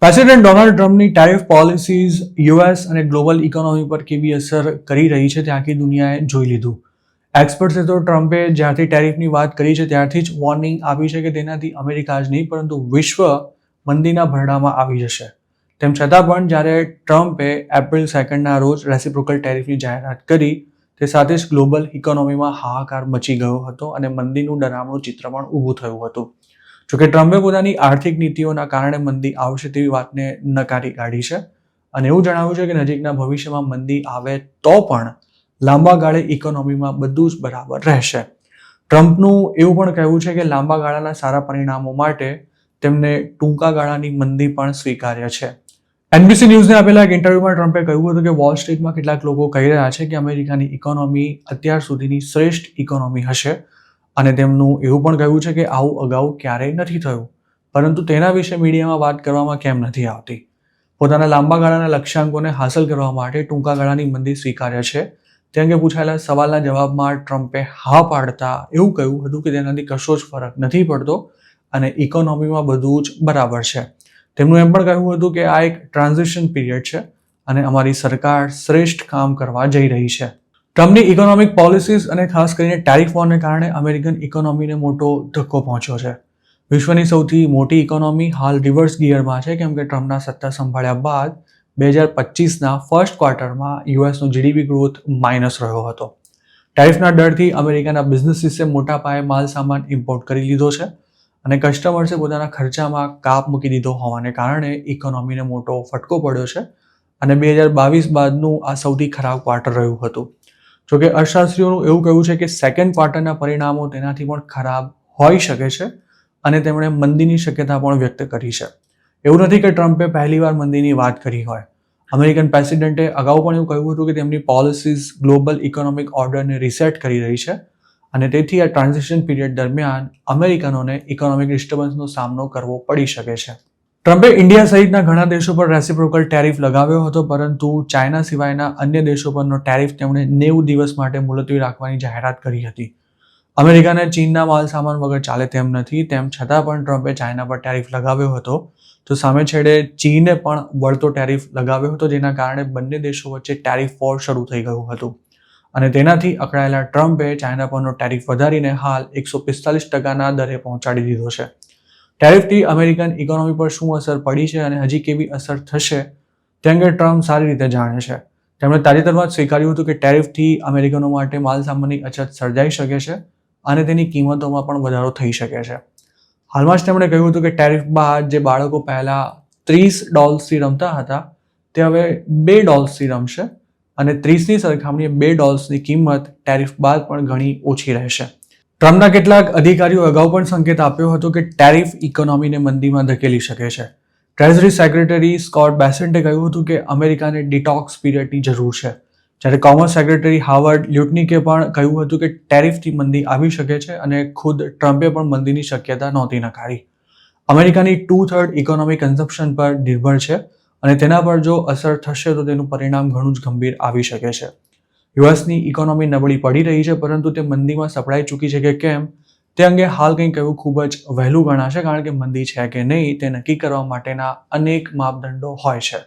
President Donald ટ્રમ્પની tariff policies US અને global economy પર કેવી અસર કરી રહી છે તે આખી દુનિયાએ જોઈ લીધું. એક્સપર્ટ્સે તો ટ્રમ્પે જ્યારથી ટેરિફની વાત કરી છે ત્યારથી જ વોર્નિંગ આપી છે કે તેનાથી અમેરિકા જ નહીં પરંતુ વિશ્વ મંદીના ભરડામાં આવી જશે. તેમ છતાં પણ જ્યારે ટ્રમ્પે એપ્રિલ 2ના રોજ રેસિપ્રોકલ ટેરિફની જાહેરાત કરી તે સાથે જ ગ્લોબલ ઇકોનોમીમાં હાહાકાર મચી ગયો હતો અને મંદીનું ડરામણું ચિત્ર પણ ઊભું થયું હતું. જોકે ટ્રમ્પે પોતાની આર્થિક નીતિઓના કારણે મંદી આવશે તેવી વાતને નકારી કાઢી છે અને એવું જણાવ્યું છે કે નજીકના ભવિષ્યમાં મંદી આવે તો પણ લાંબા ગાળે ઇકોનોમીમાં બધું જ બરાબર રહેશે. ટ્રમ્પનું એવું પણ કહેવું છે કે લાંબા ગાળાના સારા પરિણામો માટે તેમને ટૂંકા ગાળાની મંદી પણ સ્વીકાર્ય છે. એનબીસી ન્યૂઝને આપેલા એક ઇન્ટરવ્યુમાં ટ્રમ્પે કહ્યું હતું કે વોલ સ્ટ્રીટમાં કેટલાક લોકો કહી રહ્યા છે કે અમેરિકાની ઇકોનોમી અત્યાર સુધીની શ્રેષ્ઠ ઇકોનોમી હશે અને તેમનું એવું પણ કહ્યું છે કે આવું અગાઉ ક્યારેય નથી થયું પરંતુ તેના વિશે મીડિયામાં વાત કરવામાં કેમ નથી આવતી. પોતાના લાંબા ગાળાના લક્ષ્યાંકોને હાંસલ કરવા માટે ટૂંકા ગાળાની મંદી સ્વીકાર્ય છે તે અંગે પૂછાયેલા સવાલના જવાબમાં ટ્રમ્પે હા પાડતા એવું કહ્યું હતું કે તેનાથી કશો જ ફરક નથી પડતો અને ઇકોનોમીમાં બધું જ બરાબર છે. તેમનું એમ પણ કહ્યું હતું કે આ એક ટ્રાન્ઝિશન પીરિયડ છે અને અમારી સરકાર શ્રેષ્ઠ કામ કરવા જઈ રહી છે. ટ્રમ્પની ઇકોનોમિક પોલિસીઝ અને ખાસ કરીને ટેરિફ વોરને કારણે અમેરિકન ઇકોનોમીને મોટો ધક્કો પહોંચ્યો છે. વિશ્વની સૌથી મોટી ઇકોનોમી હાલ રિવર્સ ગિયરમાં છે કેમ કે ટ્રમ્પના સત્તા સંભાળ્યા બાદ 2025ના ફર્સ્ટ ક્વાર્ટરમાં યુએસનો જીડીપી ગ્રોથ માઇનસ રહ્યો હતો. ટેરિફના ડરથી અમેરિકાના બિઝનેસીસે મોટા પાયે માલ સામાન ઇમ્પોર્ટ કરી લીધો છે અને કસ્ટમર્સે પોતાના ખર્ચામાં કાપ મૂકી દીધો હોવાને કારણે ઇકોનોમીને મોટો ફટકો પડ્યો છે અને 2022 બાદનું આ સૌથી ખરાબ ક્વાર્ટર રહ્યું હતું. જોકે અર્થશાસ્ત્રીઓનું એવું કહેવું છે કે સેકન્ડ ક્વાર્ટરના પરિણામો તેનાથી પણ ખરાબ હોઈ શકે છે અને તેમણે મંદીની શક્યતા પણ વ્યક્ત કરી છે. એવું નથી કે ટ્રમ્પે પહેલીવાર મંદીની વાત કરી હોય. અમેરિકન પ્રેસિડેન્ટે અગાઉ પણ એવું કહ્યું હતું કે તેમની પોલિસીઝ ગ્લોબલ ઇકોનોમિક ઓર્ડરને રિસેટ કરી રહી છે અને તેથી આ ટ્રાન્ઝિશન પીરિયડ દરમિયાન અમેરિકનોને ઇકોનોમિક ડિસ્ટર્બન્સનો સામનો કરવો પડી શકે છે. ટ્રમ્પે ઇન્ડિયા સહિતના ઘણા દેશો પર રેસિપ્રોકલ ટેરિફ લગાવ્યો હતો પરંતુ ચાઇના સિવાયના અન્ય દેશો પરનો ટેરિફ તેમણે 90 દિવસ માટે મુલતવી રાખવાની જાહેરાત કરી હતી. અમેરિકાને ચીનના માલ સામાન વગર ચાલે તેમ નથી તેમ છતાં પણ ટ્રમ્પે ચાઇના પર ટેરિફ લગાવ્યો હતો તો સામે છેડે ચીને પણ વળતો ટેરિફ લગાવ્યો હતો જેના કારણે બંને દેશો વચ્ચે ટેરિફ વોર શરૂ થઈ ગયું હતું અને તેનાથી અકળાયેલા ટ્રમ્પે ચાઇના પરનો ટેરિફ વધારીને હાલ 145%ના દરે પહોંચાડી દીધો છે. ટેરિફથી અમેરિકન ઇકોનોમી પર શું અસર પડી છે અને હજી કેવી અસર થશે તે અંગે ટ્રમ્પ સારી રીતે જાણે છે. તેમણે તાજેતરમાં જ સ્વીકાર્યું હતું કે ટેરિફથી અમેરિકનો માટે માલ સામાનની અછત સર્જાઈ શકે છે અને તેની કિંમતોમાં પણ વધારો થઈ શકે છે. હાલમાં જ તેમણે કહ્યું હતું કે ટેરિફ બાદ જે બાળકો પહેલાં $30થી રમતા હતા તે હવે $2થી રમશે અને 30ની સરખામણીએ $2ની કિંમત ટેરિફ બાદ પણ ઘણી ઓછી રહેશે. ટ્રમ્પના કેટલાક અધિકારીઓ અગાઉ પણ સંકેત આપ્યો હતો કે ટેરિફ ઇકોનોમીને મંદીમાં ધકેલી શકે છે. ટ્રેઝરી સેક્રેટરી સ્કોટ બેસેન્ટે કહ્યું હતું કે અમેરિકાને ડિટોક્સ પીરિયડની જરૂર છે જ્યારે કોમર્સ સેક્રેટરી હાવર્ડ લ્યુટનિકે પણ કહ્યું હતું કે ટેરિફથી મંદી આવી શકે છે અને ખુદ ટ્રમ્પે પણ મંદીની શક્યતા નહોતી નકારી. અમેરિકાની 2/3 ઇકોનોમી કન્ઝમ્પશન પર નિર્ભર છે અને તેના પર જો અસર થશે તો તેનું પરિણામ ઘણું જ ગંભીર આવી શકે છે. યુએસની ઇકોનોમી નબળી પડી રહી છે પરંતુ તે મંદીમાં સપડાઈ ચૂકી છે કે કેમ તે અંગે હાલ કંઈ કહેવું ખૂબ જ વહેલું ગણાશે કારણ કે મંદી છે કે નહીં તે નક્કી કરવા માટેના અનેક માપદંડો હોય છે.